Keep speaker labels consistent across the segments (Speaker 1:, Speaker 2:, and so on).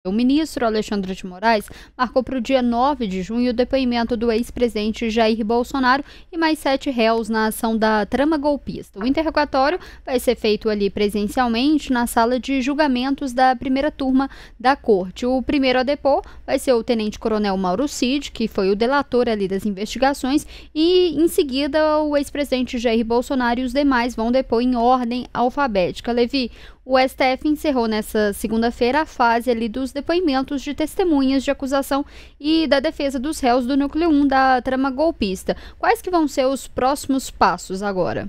Speaker 1: O ministro Alexandre de Moraes marcou para o dia 9 de junho o depoimento do ex-presidente Jair Bolsonaro e mais 7 réus na ação da trama golpista. O interrogatório vai ser feito ali presencialmente na sala de julgamentos da primeira turma da corte. O primeiro a depor vai ser o tenente-coronel Mauro Cid, que foi o delator ali das investigações, e em seguida o ex-presidente Jair Bolsonaro e os demais vão depor em ordem alfabética. Levi, o STF encerrou nessa segunda-feira a fase ali dos depoimentos de testemunhas de acusação e da defesa dos réus do núcleo 1 da trama golpista. Quais que vão ser os próximos passos agora?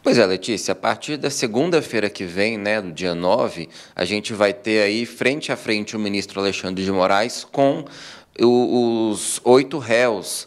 Speaker 2: Pois é, Letícia, a partir da segunda-feira que vem, né, do dia 9, a gente vai ter aí frente a frente o ministro Alexandre de Moraes com os 8 réus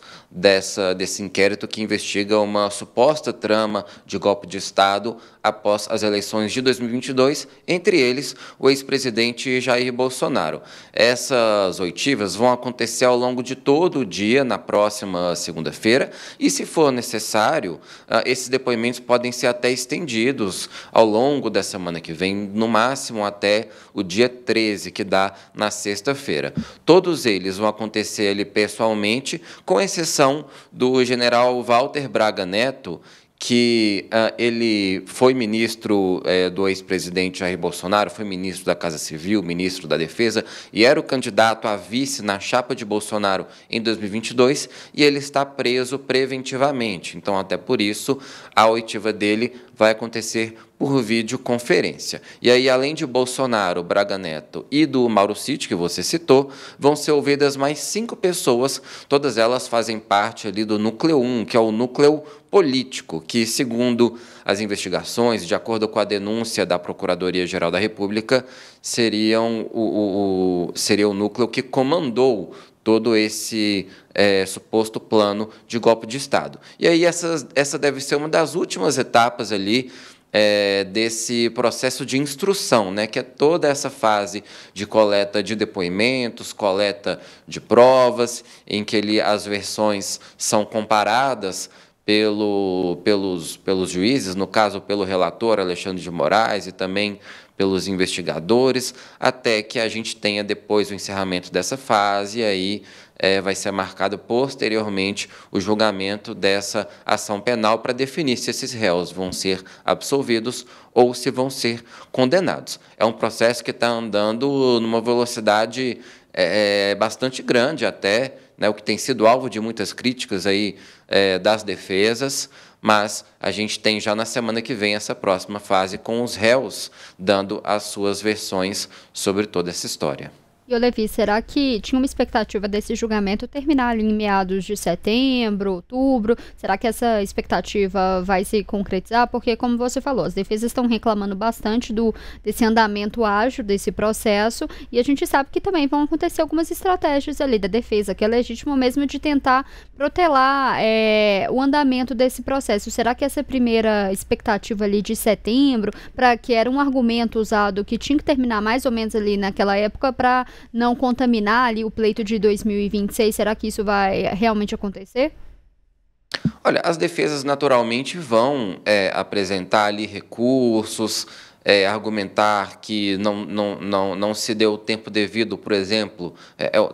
Speaker 2: desse inquérito que investiga uma suposta trama de golpe de Estado após as eleições de 2022, entre eles o ex-presidente Jair Bolsonaro. Essas oitivas vão acontecer ao longo de todo o dia, na próxima segunda-feira, e, se for necessário, esses depoimentos podem ser até estendidos ao longo da semana que vem, no máximo até o dia 13, que dá na sexta-feira. Todos eles vão acontecer ali pessoalmente, com exceção do general Walter Braga Neto, que ele foi ministro do ex-presidente Jair Bolsonaro, foi ministro da Casa Civil, ministro da Defesa, e era o candidato a vice na chapa de Bolsonaro em 2022, e ele está preso preventivamente. Então, até por isso, a oitiva dele vai acontecer por videoconferência. E aí, além de Bolsonaro, Braga Neto e do Mauro Cid, que você citou, vão ser ouvidas mais 5 pessoas, todas elas fazem parte ali do núcleo 1, que é o núcleo político, que, segundo as investigações, de acordo com a denúncia da Procuradoria-Geral da República, seria o núcleo que comandou todo esse suposto plano de golpe de Estado. E aí essa deve ser uma das últimas etapas ali desse processo de instrução, né, que é toda essa fase de coleta de depoimentos, coleta de provas, em que as versões são comparadas pelos juízes, no caso pelo relator Alexandre de Moraes e também pelos investigadores, até que a gente tenha depois o encerramento dessa fase, e aí vai ser marcado posteriormente o julgamento dessa ação penal para definir se esses réus vão ser absolvidos ou se vão ser condenados. É um processo que está andando numa velocidade bastante grande até, né, o que tem sido alvo de muitas críticas aí das defesas, mas a gente tem já na semana que vem essa próxima fase com os réus dando as suas versões sobre toda essa história.
Speaker 1: E, Levi, será que tinha uma expectativa desse julgamento terminar ali em meados de setembro, outubro? Será que essa expectativa vai se concretizar? Porque, como você falou, as defesas estão reclamando bastante desse andamento ágil desse processo, e a gente sabe que também vão acontecer algumas estratégias ali da defesa, que é legítimo mesmo, de tentar protelar o andamento desse processo. Será que essa primeira expectativa ali de setembro, para que era um argumento usado que tinha que terminar mais ou menos ali naquela época para não contaminar ali o pleito de 2026, será que isso vai realmente acontecer?
Speaker 2: Olha, as defesas naturalmente vão apresentar ali recursos, argumentar que não se deu o tempo devido, por exemplo,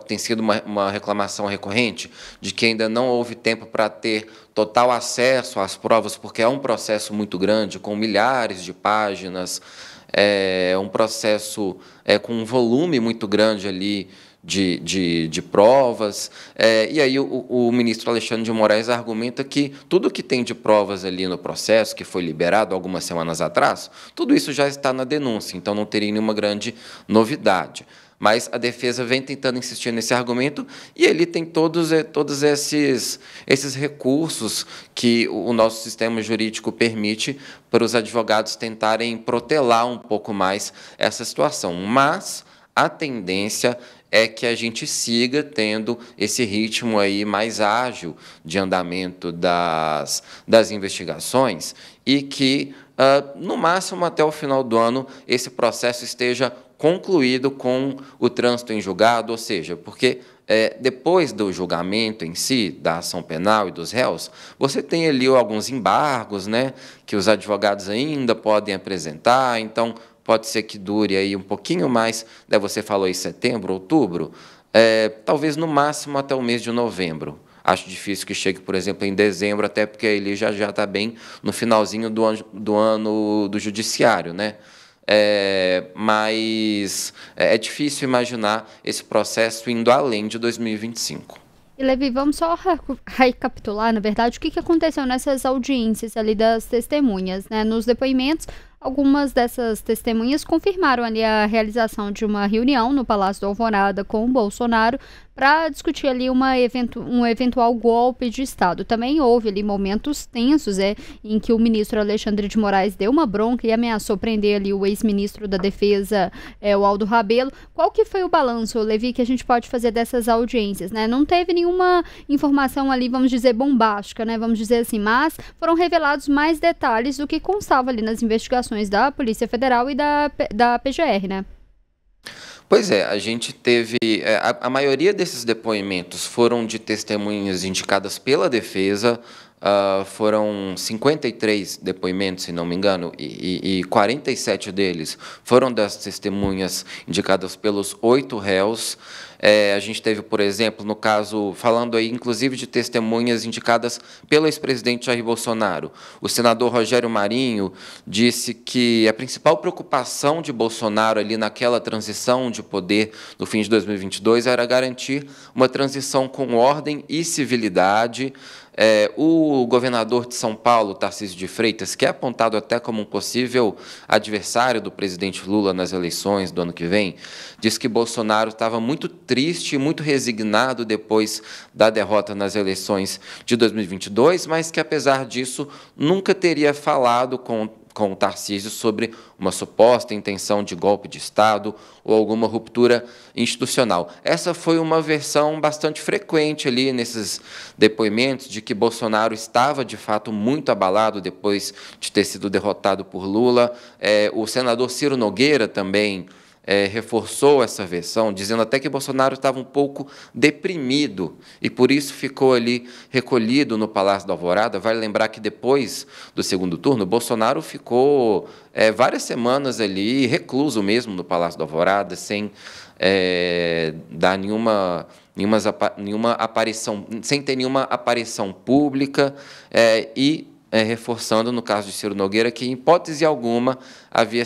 Speaker 2: tem sido uma reclamação recorrente de que ainda não houve tempo para ter total acesso às provas, porque é um processo muito grande, com milhares de páginas, um processo com um volume muito grande ali de provas, e aí o ministro Alexandre de Moraes argumenta que tudo que tem de provas ali no processo, que foi liberado algumas semanas atrás, tudo isso já está na denúncia, então não teria nenhuma grande novidade. Mas a defesa vem tentando insistir nesse argumento, e ele tem todos esses recursos que o nosso sistema jurídico permite para os advogados tentarem protelar um pouco mais essa situação. Mas a tendência é que a gente siga tendo esse ritmo aí mais ágil de andamento das investigações, e que, no máximo até o final do ano, esse processo esteja concluído com o trânsito em julgado, ou seja, porque depois do julgamento em si, da ação penal e dos réus, você tem ali alguns embargos, né, que os advogados ainda podem apresentar, então pode ser que dure aí um pouquinho mais, né, você falou em setembro, outubro, talvez no máximo até o mês de novembro. Acho difícil que chegue, por exemplo, em dezembro, até porque ele já está bem no finalzinho do ano do judiciário, né? Mas é difícil imaginar esse processo indo além de 2025.
Speaker 1: E, Levi, vamos só recapitular, na verdade, o que aconteceu nessas audiências ali das testemunhas, né? Nos depoimentos, algumas dessas testemunhas confirmaram ali a realização de uma reunião no Palácio do Alvorada com o Bolsonaro para discutir ali um eventual golpe de Estado. Também houve ali momentos tensos, em que o ministro Alexandre de Moraes deu uma bronca e ameaçou prender ali o ex-ministro da Defesa, o Aldo Rebelo. Qual que foi o balanço, Levi, que a gente pode fazer dessas audiências, né? Não teve nenhuma informação ali, vamos dizer, bombástica, né? Vamos dizer assim, mas foram revelados mais detalhes do que constava ali nas investigações da Polícia Federal e da PGR, né?
Speaker 2: Pois é, a gente teve. A maioria desses depoimentos foram de testemunhas indicadas pela defesa. Foram 53 depoimentos, se não me engano, e 47 deles foram das testemunhas indicadas pelos 8 réus. A gente teve, por exemplo, no caso, falando aí inclusive de testemunhas indicadas pelo ex-presidente Jair Bolsonaro, o senador Rogério Marinho disse que a principal preocupação de Bolsonaro ali naquela transição de poder no fim de 2022 era garantir uma transição com ordem e civilidade. O governador de São Paulo, Tarcísio de Freitas, que é apontado até como um possível adversário do presidente Lula nas eleições do ano que vem, disse que Bolsonaro estava muito triste e muito resignado depois da derrota nas eleições de 2022, mas que, apesar disso, nunca teria falado com o Tarcísio sobre uma suposta intenção de golpe de Estado ou alguma ruptura institucional. Essa foi uma versão bastante frequente ali nesses depoimentos de que Bolsonaro estava, de fato, muito abalado depois de ter sido derrotado por Lula. O senador Ciro Nogueira também reforçou essa versão, dizendo até que Bolsonaro estava um pouco deprimido e, por isso, ficou ali recolhido no Palácio da Alvorada. Vale lembrar que, depois do segundo turno, Bolsonaro ficou várias semanas ali, recluso mesmo no Palácio da Alvorada, sem dar nenhuma aparição, sem ter nenhuma aparição pública reforçando, no caso de Ciro Nogueira, que, em hipótese alguma, havia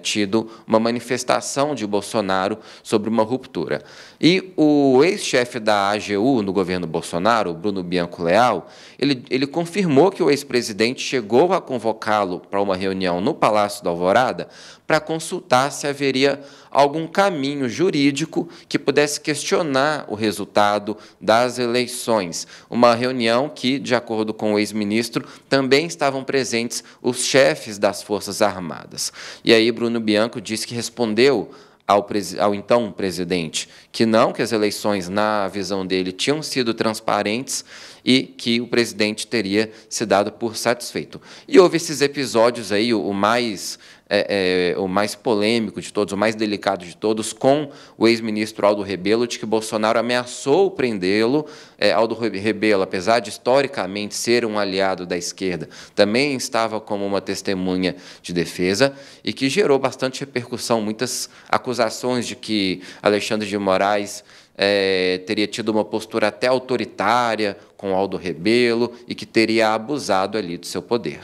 Speaker 2: tido uma manifestação de Bolsonaro sobre uma ruptura. E o ex-chefe da AGU no governo Bolsonaro, Bruno Bianco Leal, ele confirmou que o ex-presidente chegou a convocá-lo para uma reunião no Palácio da Alvorada para consultar se haveria algum caminho jurídico que pudesse questionar o resultado das eleições. Uma reunião que, de acordo com o ex-ministro, também estavam presentes os chefes das Forças Armadas. E aí Bruno Bianco disse que respondeu ao então presidente que não, que as eleições, na visão dele, tinham sido transparentes e que o presidente teria se dado por satisfeito. E houve esses episódios aí, o mais polêmico de todos, o mais delicado de todos, com o ex-ministro Aldo Rebelo, de que Bolsonaro ameaçou prendê-lo. Aldo Rebelo, apesar de historicamente ser um aliado da esquerda, também estava como uma testemunha de defesa e que gerou bastante repercussão, muitas acusações de que Alexandre de Moraes teria tido uma postura até autoritária com Aldo Rebelo e que teria abusado ali do seu poder.